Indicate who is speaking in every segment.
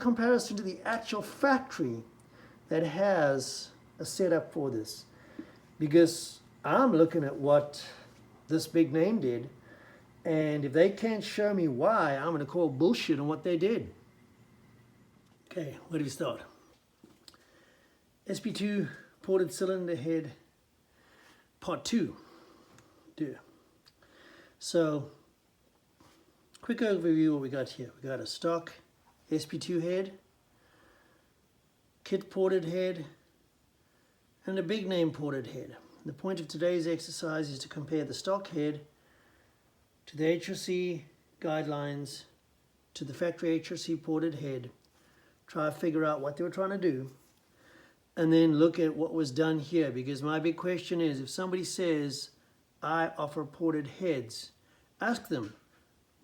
Speaker 1: comparison to the actual factory that has a setup for this. Because I'm looking at what this big name did, and if they can't show me why, I'm going to call bullshit on what they did. Okay, where do we start? SP2 ported cylinder head part 2. So, quick overview of what we got here. We got a stock SP2 head, kit ported head, and a big name ported head. The point of today's exercise is to compare the stock head to the HRC guidelines, to the factory HRC ported head, try to figure out what they were trying to do, and then look at what was done here. Because my big question is, if somebody says, I offer ported heads, ask them,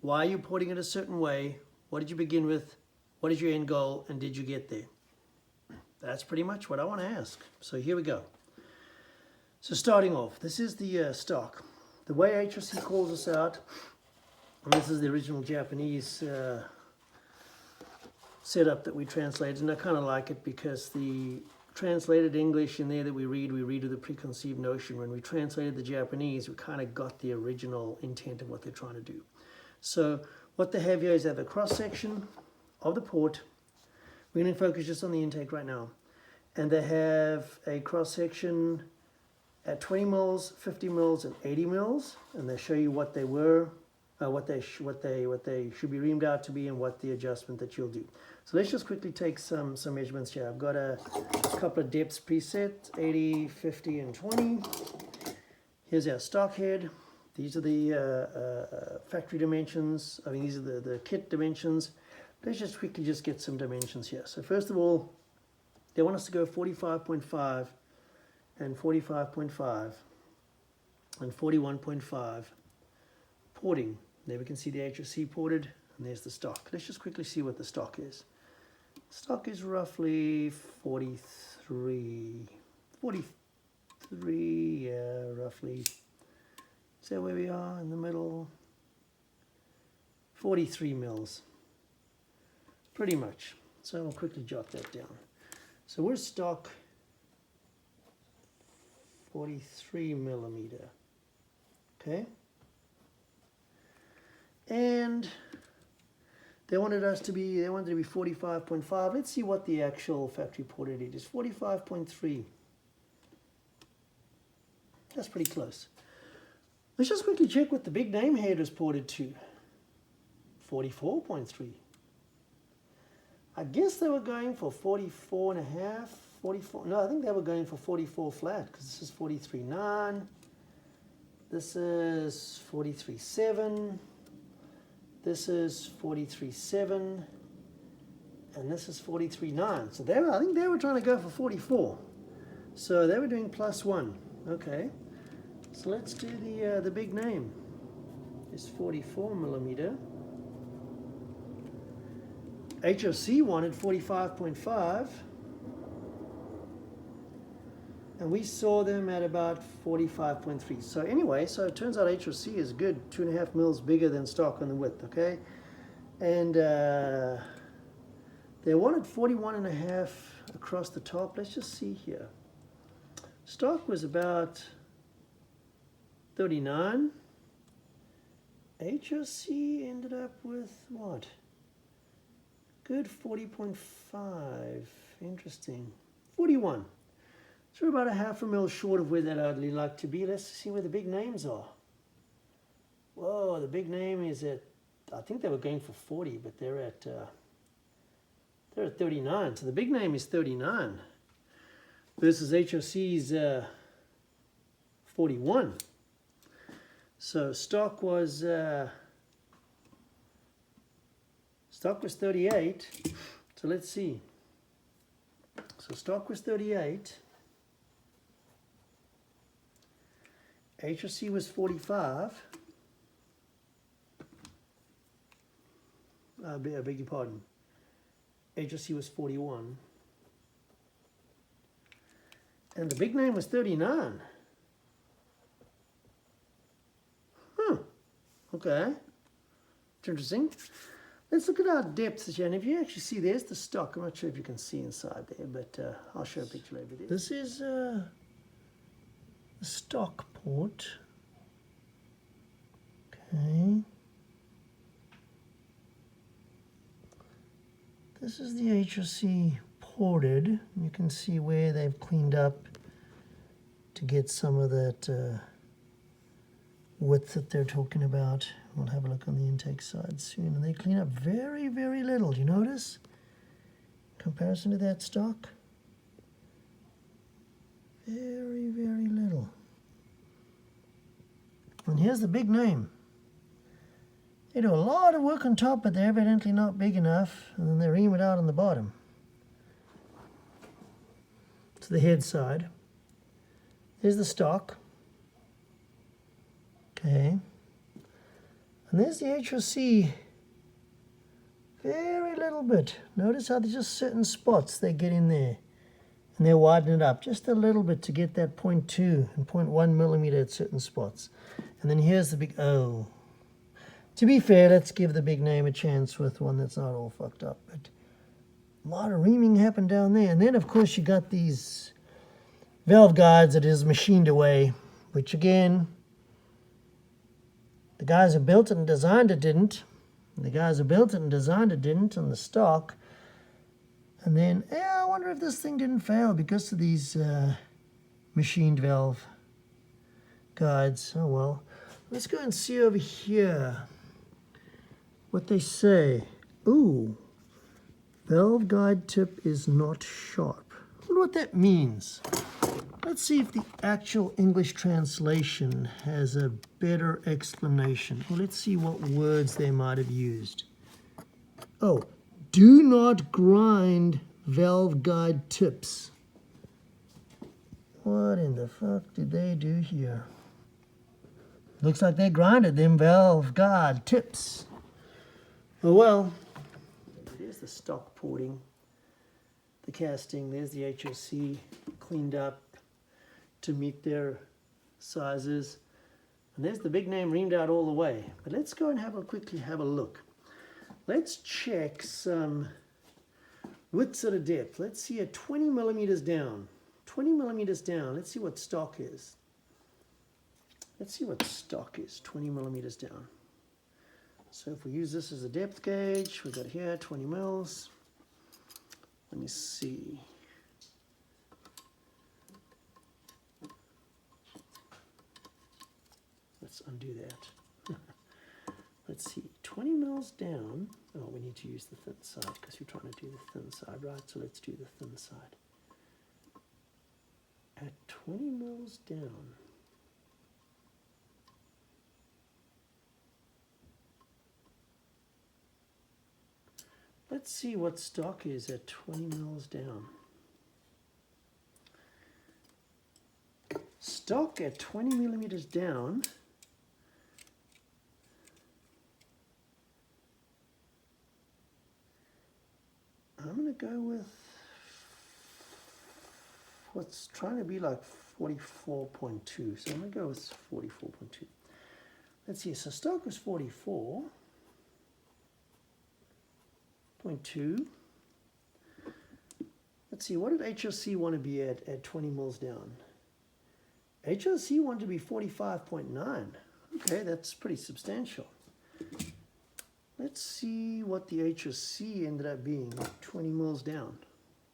Speaker 1: why are you porting it a certain way? What did you begin with? What is your end goal? And did you get there? That's pretty much what I want to ask. So here we go. So starting off, this is the stock. The way HRC calls us out, and this is the original Japanese setup that we translated, and I kind of like it because the translated English in there that we read with a preconceived notion. When we translated the Japanese, we kind of got the original intent of what they're trying to do. So what they have here is they have a cross-section of the port. We're going to focus just on the intake right now. And they have a cross-section at 20 mils, 50 mils, and 80 mils. And they show you what they were, what they should be reamed out to be, and what the adjustment that you'll do. So let's just quickly take some measurements here. I've got a couple of depths preset, 80, 50, and 20. Here's our stock head. These are the factory dimensions. I mean, these are the kit dimensions. Let's just quickly just get some dimensions here. So first of all, they want us to go 45.5 and 45.5 and 41.5 porting. There we can see the HRC ported, and there's the stock. Let's just quickly see what the stock is. Stock is roughly 43, yeah, roughly. Is that where we are in the middle? 43 mils, pretty much. So I'll quickly jot that down. So we're stock 43 millimeter, okay? And they wanted to be 45.5. Let's see what the actual factory ported is. 45.3. That's pretty close. Let's just quickly check what the big name head was ported to. 44.3. I guess they were going for 44 and a half, 44. No, I think they were going for 44 flat, because this is 43.9. This is 43.7. This is 43.7. And this is 43.9. So I think they were trying to go for 44. So they were doing +1. Okay. So let's do the big name. It's 44 millimeter. HOC wanted 45.5, and we saw them at about 45.3. So anyway, so it turns out HOC is good, 2.5 mils bigger than stock on the width, okay? And they wanted 41.5 across the top. Let's just see here. Stock was about 39. HOC ended up with what? Good, 40.5. Interesting. 41. So we're about a half a mil short of where that I'd like to be. Let's see where the big names are. Whoa, the big name is at, I think they were going for 40, but they're at 39. So the big name is 39 versus HOC's 41. So stock was 38. So let's see. So stock was 38. HRC was 45. I beg your pardon. HRC was 41. And the big name was 39. Okay. It's interesting. Let's look at our depths here, and if you actually see, there's the stock. I'm not sure if you can see inside there, but I'll show a picture later. This is the stock port. Okay. This is the HRC ported. You can see where they've cleaned up to get some of that width that they're talking about. We'll have a look on the intake side soon. And they clean up very, very little. Do you notice? In comparison to that stock? Very, very little. And here's the big name. They do a lot of work on top, but they're evidently not big enough. And then they ream it out on the bottom. To the head side. There's the stock. Okay. And there's the HRC, very little bit. Notice how there's just certain spots they get in there. And they widen it up just a little bit to get that 0.2 and 0.1 millimeter at certain spots. And then here's the big O. To be fair, let's give the big name a chance with one that's not all fucked up. But a lot of reaming happened down there. And then, of course, you got these valve guides that is machined away, which again, the guys who built it and designed it didn't. And the guys who built it and designed it didn't on the stock. And then, I wonder if this thing didn't fail because of these machined valve guides. Oh well. Let's go and see over here what they say. Ooh, valve guide tip is not sharp. I wonder what that means. Let's see if the actual English translation has a better explanation. Well, let's see what words they might have used. Oh, do not grind valve guide tips. What in the fuck did they do here? Looks like they grinded them valve guide tips. Oh well. There's the stock porting, the casting. There's the HRC cleaned up to meet their sizes. And there's the big name reamed out all the way. But let's go and quickly have a look. Let's check some widths at a depth. Let's see at 20 millimeters down. 20 millimeters down. Let's see what stock is. Let's see what stock is, 20 millimeters down. So if we use this as a depth gauge, we've got here 20 mils. Let me see. Let's undo that. Let's see, 20 mils down. Oh, we need to use the thin side because we're trying to do the thin side, right? So let's do the thin side. At 20 mils down. Let's see what stock is at 20 mils down. Stock at 20 millimeters down. I'm going to go with what's trying to be like 44.2. So I'm going to go with 44.2. Let's see. So stock was 44.2. Let's see. What did HRC want to be at 20 mils down? HRC wanted to be 45.9. Okay, that's pretty substantial. Let's see what the HRC ended up being, 20 mils down.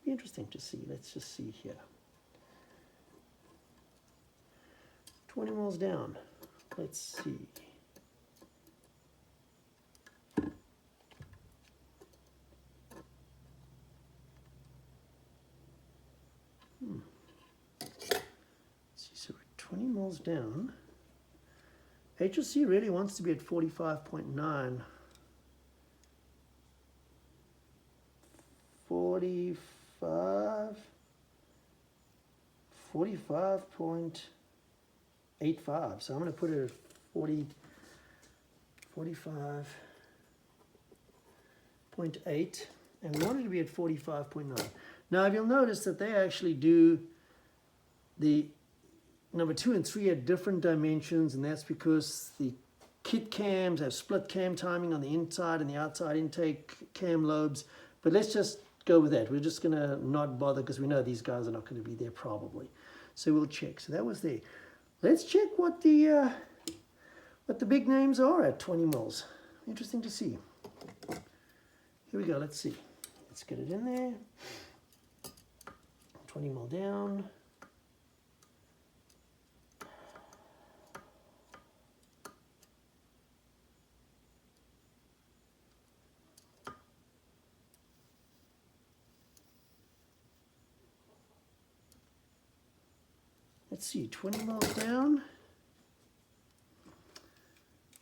Speaker 1: Be interesting to see. Let's just see here. 20 mils down. Let's see. Let's see, so we're 20 mils down. HRC really wants to be at 45.9. 45.85. So I'm going to put it at 45.8, and we want it to be at 45.9. Now, if you'll notice that they actually do the number 2 and 3 at different dimensions, and that's because the kit cams have split cam timing on the inside and the outside intake cam lobes, but let's just go with that. We're just going to not bother because we know these guys are not going to be there probably. So we'll check. So that was there. Let's check what the big names are at 20 mils. Interesting to see. Here we go. Let's see. Let's get it in there. 20 mil down. Let's see, 20 mils down.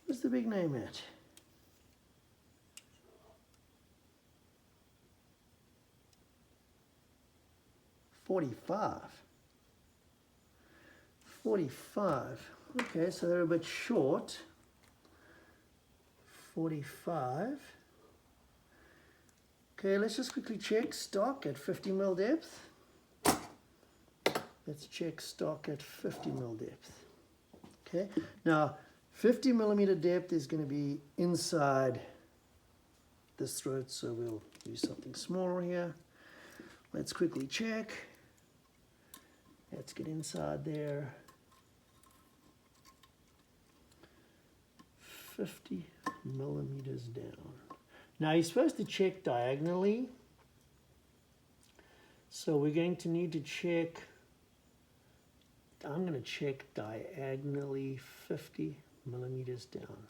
Speaker 1: What's the big name at? 45. 45. Okay, so they're a bit short. 45. Okay, let's just quickly check stock at 50 mil depth. Let's check stock at 50 mil depth. Okay, now 50 millimeter depth is going to be inside this throat, so we'll use something smaller here. Let's quickly check. Let's get inside there. 50 millimeters down. Now you're supposed to check diagonally, so we're going to need to check. I'm going to check diagonally 50 millimeters down.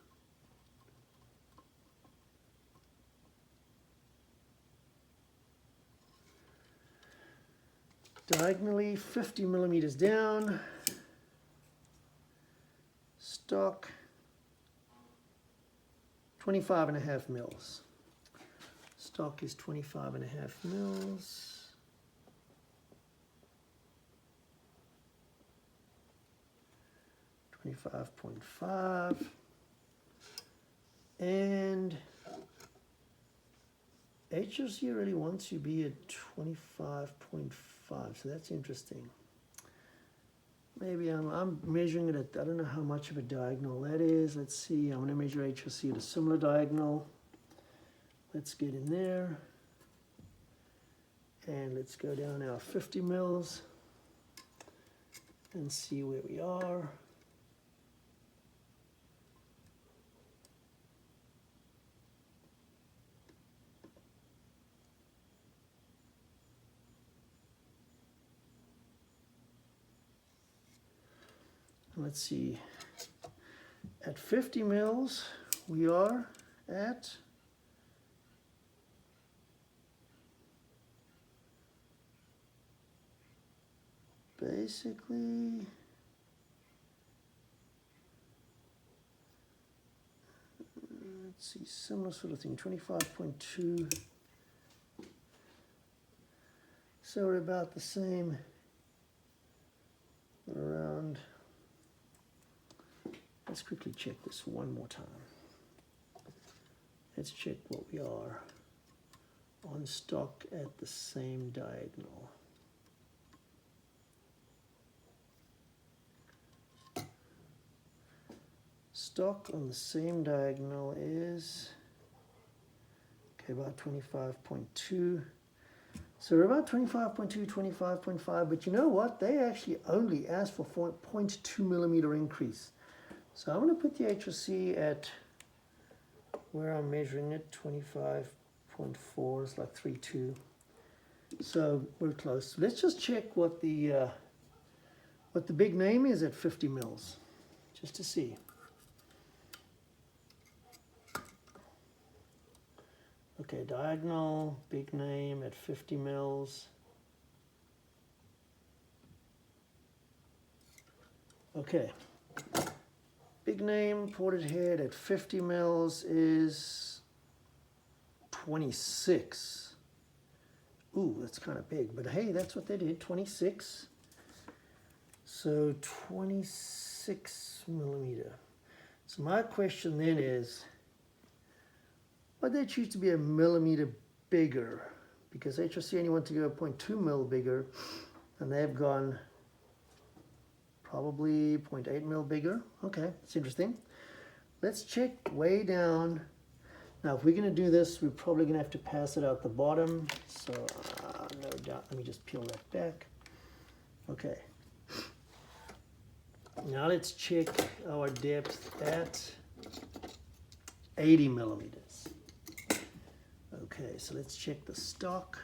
Speaker 1: Diagonally 50 millimeters down. Stock 25.5 mils. Stock is 25.5 mils. 25.5, and HRC really wants you to be at 25.5, so that's interesting. Maybe I'm measuring it at, I don't know how much of a diagonal that is. Let's see, I'm going to measure HRC at a similar diagonal. Let's get in there, and let's go down our 50 mils and see where we are. Let's see, at 50 mils, we are at basically, let's see, similar sort of thing, 25.2. So we're about the same, around. Let's quickly check this one more time. Let's check what we are on stock at the same diagonal. Stock on the same diagonal is, okay, about 25.2. So we're about 25.2, 25.5, but you know what? They actually only asked for 0.2 millimeter increase. So I'm going to put the HRC at where I'm measuring it, 25.4, it's like 3.2. So we're close. Let's just check what the big name is at 50 mils, just to see. Okay, diagonal, big name at 50 mils. Okay. Big name, ported head at 50 mils is 26. Ooh, that's kind of big, but hey, that's what they did, 26. So 26 millimeter. So my question then is, why did they choose to be a millimeter bigger? Because HRC only want to go 0.2 mil bigger, and they've gone probably 0.8 mil bigger. Okay, it's interesting. let's check way down. Now, if we're going to do this, we're probably going to have to pass it out the bottom. So, no doubt, let me just peel that back. Okay. Now let's check our depth at 80 millimeters. Okay, so let's check the stock.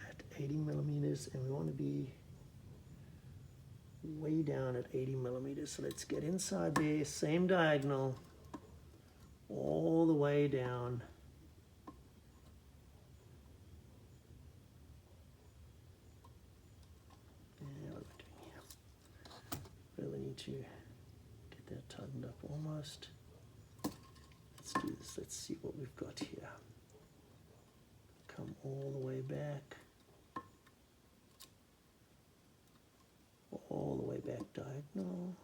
Speaker 1: At 80 millimeters, and we want to be way down at 80 millimeters. So let's get inside there, same diagonal, all the way down. Yeah, what am I doing here? Really need to get that tightened up almost. Let's do this. Let's see what we've got here. Come all the way back. All the way back diagonal.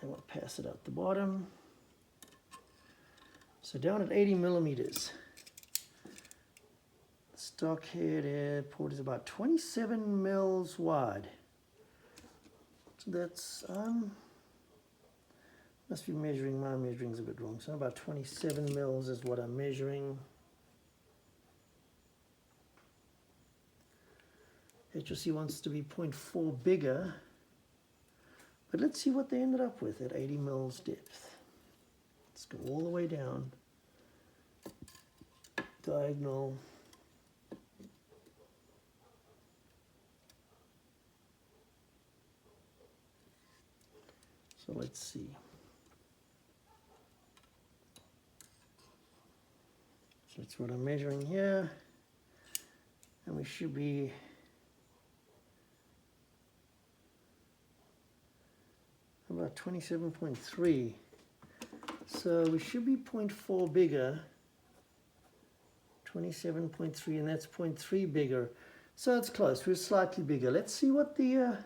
Speaker 1: And we'll pass it out the bottom. So down at 80 millimeters. The stock head airport is about 27 mils wide. So that's must be measuring, my measuring's a bit wrong. So about 27 mils is what I'm measuring. HOC wants to be 0.4 bigger. But let's see what they ended up with at 80 mils depth. Let's go all the way down. Diagonal. So let's see. So that's what I'm measuring here. And we should be about 27.3. So we should be 0.4 bigger. 27.3, and that's 0.3 bigger. So it's close. We're slightly bigger. Let's see what the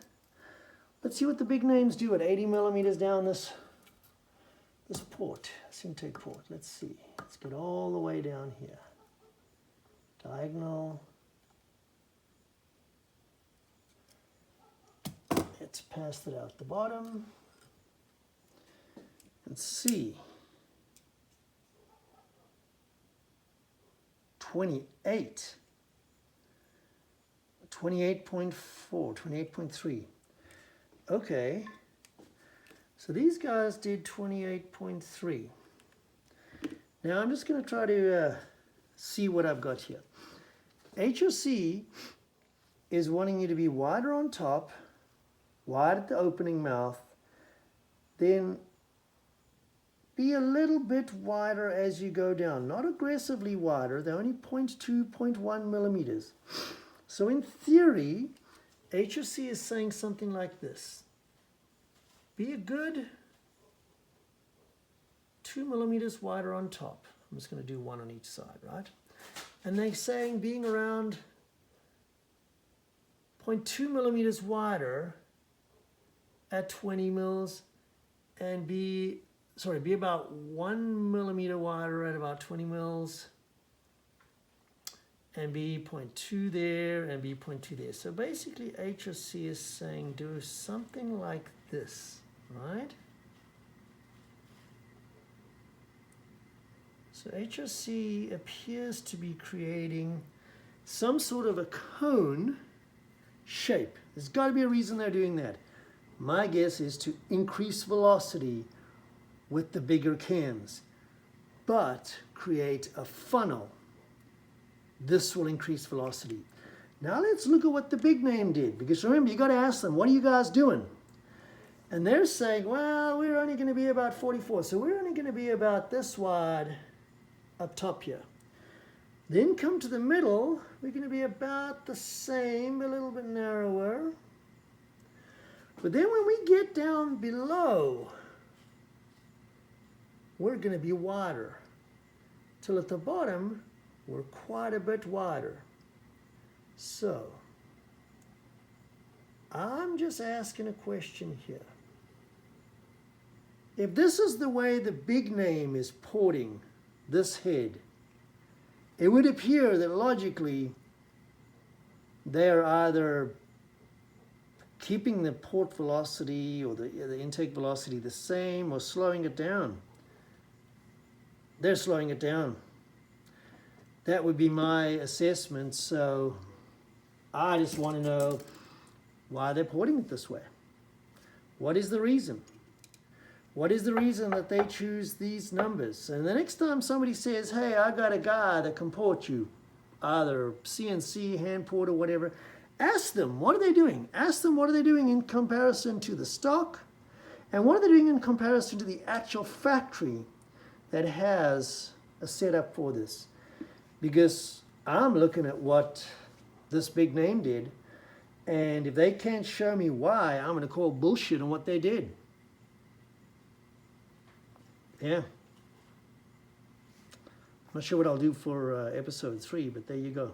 Speaker 1: big names do at 80 millimeters down this port, this intake port. Let's see. Let's get all the way down here. Diagonal. Let's pass that out the bottom. And see. 28. 28.4, 28.3. Okay. So these guys did 28.3. Now I'm just going to try to see what I've got here. HOC is wanting you to be wider on top, wide at the opening mouth, then be a little bit wider as you go down. Not aggressively wider, they're only 0.2, 0.1 millimeters. So in theory, HOC is saying something like this. Be a good 2 millimeters wider on top. I'm just going to do one on each side, right? And they're saying being around 0.2 millimeters wider at 20 mils and be about 1 millimeter wider at about 20 mils and be 0.2 there and be 0.2 there. So basically HOC is saying do something like this, right? So HOC appears to be creating some sort of a cone shape. There's got to be a reason they're doing that. My guess is to increase velocity with the bigger cans, but create a funnel. This will increase velocity. Now let's look at what the big name did, because remember, you got to ask them, what are you guys doing? And they're saying, well, we're only going to be about 44, so we're only going to be about this wide up top here. Then come to the middle, we're going to be about the same, a little bit narrower. But then when we get down below, we're going to be wider. Till at the bottom, we're quite a bit wider. So, I'm just asking a question here. If this is the way the big name is porting this head, it would appear that logically they're either keeping the port velocity or the intake velocity the same or slowing it down. They're slowing it down. That would be my assessment. So I just want to know why they're porting it this way. What is the reason? What is the reason that they choose these numbers? And the next time somebody says, hey, I got a guy that can port you, either CNC, hand port, or whatever, ask them, what are they doing? Ask them what are they doing in comparison to the stock, and what are they doing in comparison to the actual factory that has a setup for this. Because I'm looking at what this big name did, and if they can't show me why, I'm going to call bullshit on what they did. Yeah. I'm not sure what I'll do for episode 3, but there you go.